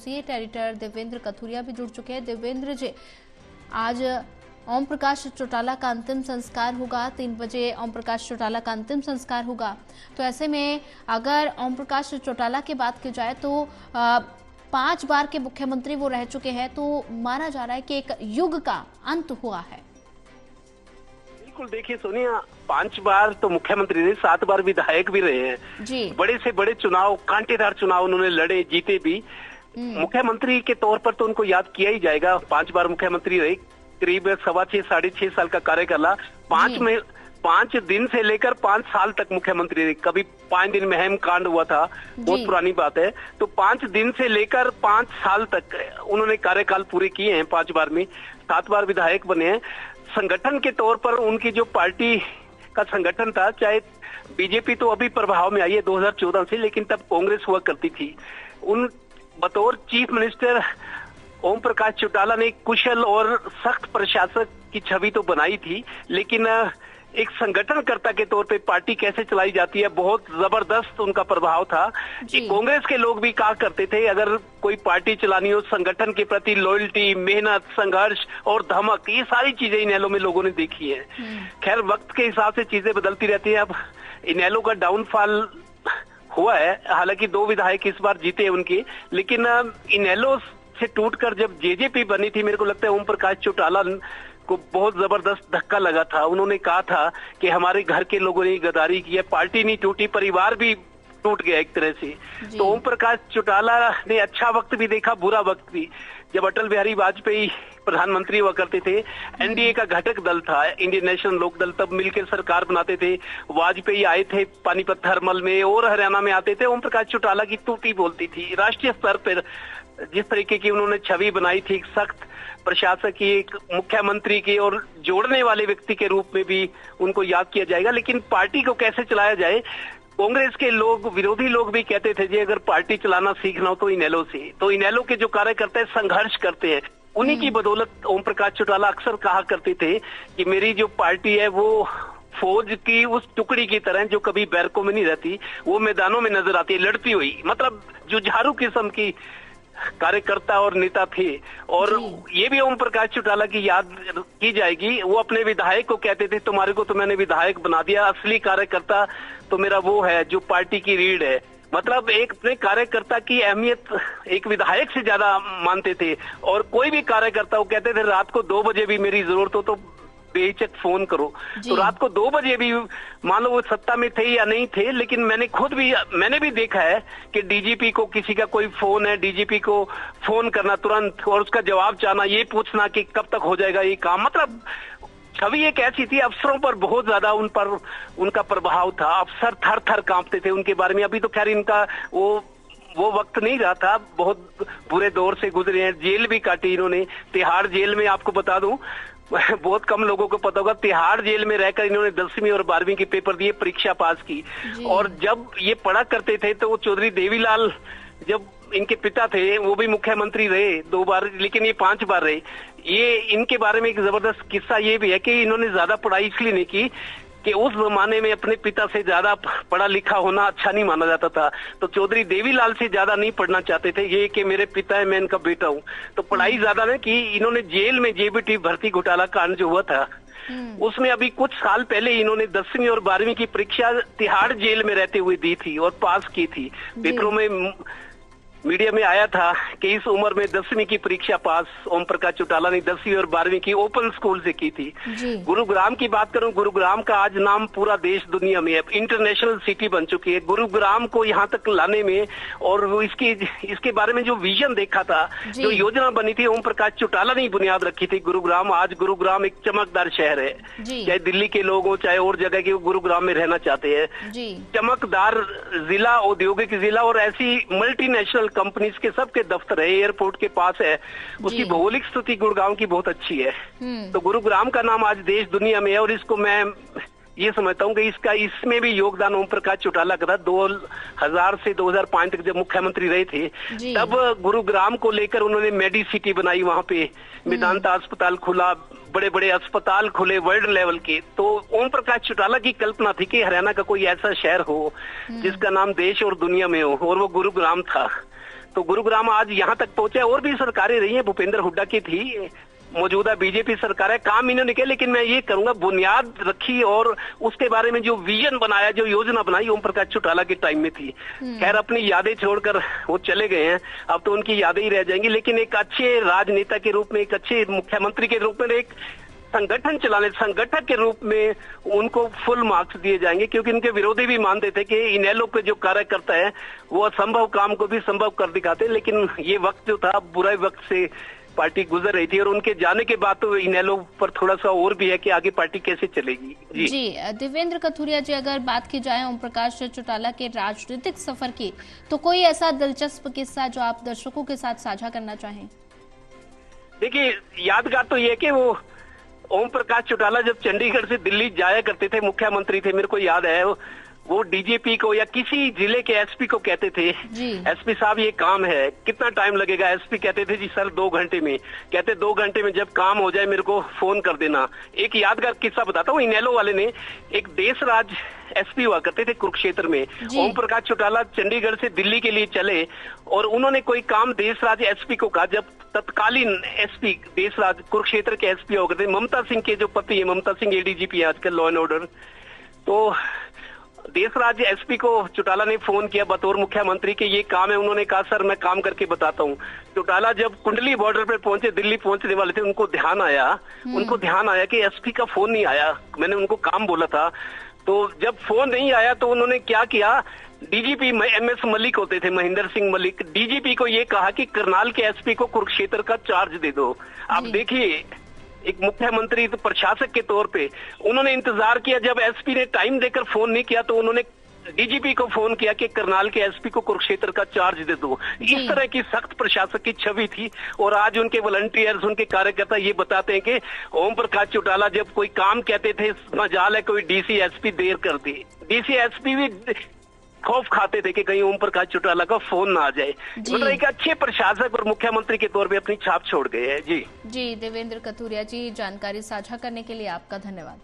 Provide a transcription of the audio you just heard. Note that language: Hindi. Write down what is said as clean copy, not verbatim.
एसोसिएट एडिटर देवेंद्र कथुरिया भी जुड़ चुके हैं। देवेंद्र जी, आज ओम प्रकाश चौटाला का अंतिम संस्कार होगा, 3 बजे ओम प्रकाश चौटाला का अंतिम संस्कार होगा। तो ऐसे में अगर ओम प्रकाश चौटाला की बात की जाए तो 5 बार के मुख्यमंत्री वो रह चुके हैं, तो माना जा रहा है कि एक युग का अंत हुआ है। बिल्कुल, देखिए सोनिया, 5 बार तो मुख्यमंत्री रहे, 7 बार विधायक भी रहे हैं जी। बड़े से बड़े चुनाव, कांटेदार चुनाव उन्होंने लड़े, जीते भी। मुख्यमंत्री के तौर पर तो उनको याद किया ही जाएगा। 5 बार मुख्यमंत्री रहे, करीब 6.25 साढ़े 6 साल का कार्यकाल। 5 दिन से लेकर 5 साल तक मुख्यमंत्री रहे। कभी 5 दिन में हेम कांड हुआ था, बहुत पुरानी बात है। तो 5 दिन से लेकर 5 साल तक उन्होंने कार्यकाल पूरे किए हैं। 5 बार में 7 बार विधायक बने हैं। संगठन के तौर पर उनकी जो पार्टी का संगठन था, चाहे बीजेपी तो अभी प्रभाव में आई है 2014 से, लेकिन तब कांग्रेस हुआ करती थी। उन बतौर चीफ मिनिस्टर ओम प्रकाश चौटाला ने कुशल और सख्त प्रशासक की छवि तो बनाई थी, लेकिन एक संगठनकर्ता के तौर पे पार्टी कैसे चलाई जाती है, बहुत जबरदस्त उनका प्रभाव था। कांग्रेस के लोग भी कहा करते थे, अगर कोई पार्टी चलानी हो, संगठन के प्रति लॉयल्टी, मेहनत, संघर्ष और धमक, ये सारी चीजें इनेलो में लोगों ने देखी है। खैर, वक्त के हिसाब से चीजें बदलती रहती है। अब इनेलो का डाउनफॉल हुआ है, हालांकि 2 विधायक इस बार जीते उनके, लेकिन इनेलो से टूटकर जब जेजेपी बनी थी, मेरे को लगता है ओम प्रकाश चौटाला को बहुत जबरदस्त धक्का लगा था। उन्होंने कहा था कि हमारे घर के लोगों ने गद्दारी की है, पार्टी नहीं टूटी, परिवार भी टूट गया एक तरह से। तो ओम प्रकाश चौटाला ने अच्छा वक्त भी देखा, बुरा वक्त भी। जब अटल बिहारी वाजपेयी प्रधानमंत्री हुआ करते थे, एनडीए का घटक दल था इंडियन नेशनल लोक दल, तब मिलकर सरकार बनाते थे। वाजपेयी आए थे पानीपत थर्मल में और हरियाणा में आते थे। ओम प्रकाश चौटाला की टूटी बोलती थी। राष्ट्रीय स्तर पर जिस तरीके की उन्होंने छवि बनाई थी, एक सख्त प्रशासक की, एक मुख्यमंत्री की और जोड़ने वाले व्यक्ति के रूप में भी उनको याद किया जाएगा। लेकिन पार्टी को कैसे चलाया जाए, कांग्रेस के लोग, विरोधी लोग भी कहते थे जी अगर पार्टी चलाना सीखना हो तो इनेलो से। तो इनेलो के जो कार्यकर्ता है संघर्ष करते हैं, उन्हीं की बदौलत ओम प्रकाश चौटाला अक्सर कहा करते थे कि मेरी जो पार्टी है वो फौज की उस टुकड़ी की तरह जो कभी बैरकों में नहीं रहती, वो मैदानों में नजर आती है लड़ती हुई। मतलब जुझारू किस्म की कार्यकर्ता और नेता थे। और ये भी ओम प्रकाश चौटाला की याद की जाएगी। वो अपने विधायक को कहते थे, तुम्हारे को तो मैंने विधायक बना दिया, असली कार्यकर्ता तो मेरा वो है जो पार्टी की रीढ़ है। मतलब एक अपने कार्यकर्ता की अहमियत एक विधायक से ज्यादा मानते थे। और कोई भी कार्यकर्ता, वो कहते थे रात को 2 बजे भी मेरी जरूरत हो तो बेहिचक फोन करो। तो रात को 2 बजे भी, मान लो वो सत्ता में थे या नहीं थे, लेकिन मैंने भी देखा है कि डीजीपी को किसी का कोई फोन है, डीजीपी को फोन करना तुरंत और उसका जवाब चाहना, ये पूछना कि कब तक हो जाएगा ये काम। मतलब छवि एक ऐसी थी, अफसरों पर बहुत ज्यादा उन पर उनका प्रभाव था। अफसर थर थर कांपते थे उनके बारे में। अभी तो खैर इनका वो वक्त नहीं रहा था, बहुत बुरे दौर से गुजरे हैं, जेल भी काटी इन्होंने। तिहाड़ जेल में, आपको बता दूं, बहुत कम लोगों को पता होगा, तिहाड़ जेल में रहकर इन्होंने 10वीं और 12वीं के पेपर दिए, परीक्षा पास की। और जब ये पढ़ा करते थे तो वो चौधरी देवीलाल, जब इनके पिता थे, वो भी मुख्यमंत्री रहे 2 बार, लेकिन ये 5 बार रहे। ये इनके बारे में एक जबरदस्त किस्सा ये भी है कि इन्होंने ज्यादा पढ़ाई इसलिए नहीं की कि उस जमाने में अपने पिता से ज्यादा पढ़ा लिखा होना अच्छा नहीं माना जाता था। तो चौधरी देवीलाल से ज्यादा नहीं पढ़ना चाहते थे, ये कि मेरे पिता है, मैं इनका बेटा हूँ। तो पढ़ाई ज्यादा नहीं की इन्होंने। जेल में जेबीटी भर्ती घोटाला कांड जो हुआ था, उसमें अभी कुछ साल पहले इन्होंने 10वीं और 12वीं की परीक्षा तिहाड़ जेल में रहते हुए दी थी और पास की थी। पेपरों में, मीडिया में आया था कि इस उम्र में 10वीं की परीक्षा पास ओम प्रकाश चौटाला ने 10वीं और 12वीं की ओपन स्कूल से की थी। गुरुग्राम की बात करूं, गुरुग्राम का आज नाम पूरा देश दुनिया में है, इंटरनेशनल सिटी बन चुकी है। गुरुग्राम को यहाँ तक लाने में और इसके बारे में जो विजन देखा था, जो योजना बनी थी, ओम प्रकाश चौटाला ने बुनियाद रखी थी। आज गुरुग्राम एक चमकदार शहर है। चाहे दिल्ली के लोग हो, चाहे और जगह के, गुरुग्राम में रहना चाहते हैं। चमकदार जिला, औद्योगिक जिला और ऐसी मल्टीनेशनल कंपनीज के सबके दफ्तर है, एयरपोर्ट के पास है। उसकी भौगोलिक स्थिति गुरुग्राम की बहुत अच्छी है। तो गुरुग्राम का नाम आज देश दुनिया में है। और इसको मैं ये समझता हूँ कि इसमें भी योगदान ओम प्रकाश चौटाला का था। 2000 से 2005 तक जब मुख्यमंत्री रहे थे, तब गुरुग्राम को लेकर उन्होंने मेडी सिटी बनाई। वहां पे मेदांता अस्पताल खुला, बड़े बड़े अस्पताल खुले वर्ल्ड लेवल के। तो ओम प्रकाश चौटाला की कल्पना थी कि हरियाणा का कोई ऐसा शहर हो जिसका नाम देश और दुनिया में हो, और वो गुरुग्राम था। तो गुरुग्राम आज यहाँ तक पहुंचे। और भी सरकारें रही हैं, भूपेंद्र हुड्डा की थी, मौजूदा बीजेपी सरकार है, काम इन्होंने किया। लेकिन मैं ये करूंगा, बुनियाद रखी और उसके बारे में जो विजन बनाया, जो योजना बनाई, ओम प्रकाश चौटाला के टाइम में थी। खैर अपनी यादें छोड़कर वो चले गए हैं, अब तो उनकी यादें ही रह जाएंगी। लेकिन एक अच्छे राजनेता के रूप में, एक अच्छे मुख्यमंत्री के रूप में, एक संगठन चलाने, संगठक के रूप में उनको फुल मार्क्स दिए जाएंगे, क्योंकि उनके विरोधी भी मानते थे कि इनेलो पे जो कार्य करता है वो असंभव काम को भी संभव कर दिखाते। लेकिन ये वक्त जो था, बुरे वक्त से पार्टी गुजर रही थी, और उनके जाने के बाद तो इनेलो पर थोड़ा सा और भी है कि आगे पार्टी कैसे चलेगी। जी देवेंद्र कथुरिया जी, अगर बात की जाए ओम प्रकाश चौटाला के राजनीतिक सफर की, तो कोई ऐसा दिलचस्प किस्सा जो आप दर्शकों के साथ साझा करना चाहें? देखिए, यादगार तो ये कि वो ओम प्रकाश चौटाला जब चंडीगढ़ से दिल्ली जाया करते थे, मुख्यमंत्री थे, मेरे को याद है, वो डीजीपी को या किसी जिले के एसपी को कहते थे, एसपी साहब ये काम है, कितना टाइम लगेगा? एसपी कहते थे जी सर 2 घंटे में। कहते 2 घंटे में जब काम हो जाए मेरे को फोन कर देना। एक यादगार किस्सा बताता हूँ, इनेलो वाले ने, एक देशराज एसपी हुआ करते थे कुरुक्षेत्र में, ओम प्रकाश चौटाला चंडीगढ़ से दिल्ली के लिए चले और उन्होंने कोई काम देशराज एसपी को कहा। जब तत्कालीन एसपी देशराज कुरुक्षेत्र के एसपी हो गए थे, ममता सिंह के जो पति है, ममता सिंह एडीजीपी है आजकल, लॉ एंड ऑर्डर, तो देशराज एसपी को चौटाला ने फोन किया बतौर मुख्यमंत्री के ये काम है। उन्होंने कहा सर मैं काम करके बताता हूँ। चौटाला जब कुंडली बॉर्डर पे पहुंचे, दिल्ली पहुंचने वाले थे, उनको ध्यान आया कि एसपी का फोन नहीं आया। मैंने उनको काम बोला था, तो जब फोन नहीं आया तो उन्होंने क्या किया, डीजीपी एमएस मलिक होते थे, महेंद्र सिंह मलिक, डीजीपी को ये कहा कि करनाल के एसपी को कुरुक्षेत्र का चार्ज दे दो। आप देखिए, एक मुख्यमंत्री तो प्रशासक के तौर पे उन्होंने इंतजार किया। जब एसपी ने टाइम देकर फोन नहीं किया तो उन्होंने डीजीपी को फोन किया कि करनाल के एसपी को कुरुक्षेत्र का चार्ज दे दो। इस तरह की सख्त प्रशासक की छवि थी। और आज उनके वॉलंटियर्स, उनके कार्यकर्ता ये बताते हैं कि ओम प्रकाश चौटाला जब कोई काम कहते थे, मजाल है कोई डीसी एसपी देर कर दी, डीसी एसपी भी खौफ खाते थे कि कहीं ओम प्रकाश चौटाला का फोन ना आ जाए। मतलब एक अच्छे प्रशासक और मुख्यमंत्री के तौर पे अपनी छाप छोड़ गए हैं। जी देवेंद्र कथुरिया जी, जानकारी साझा करने के लिए आपका धन्यवाद।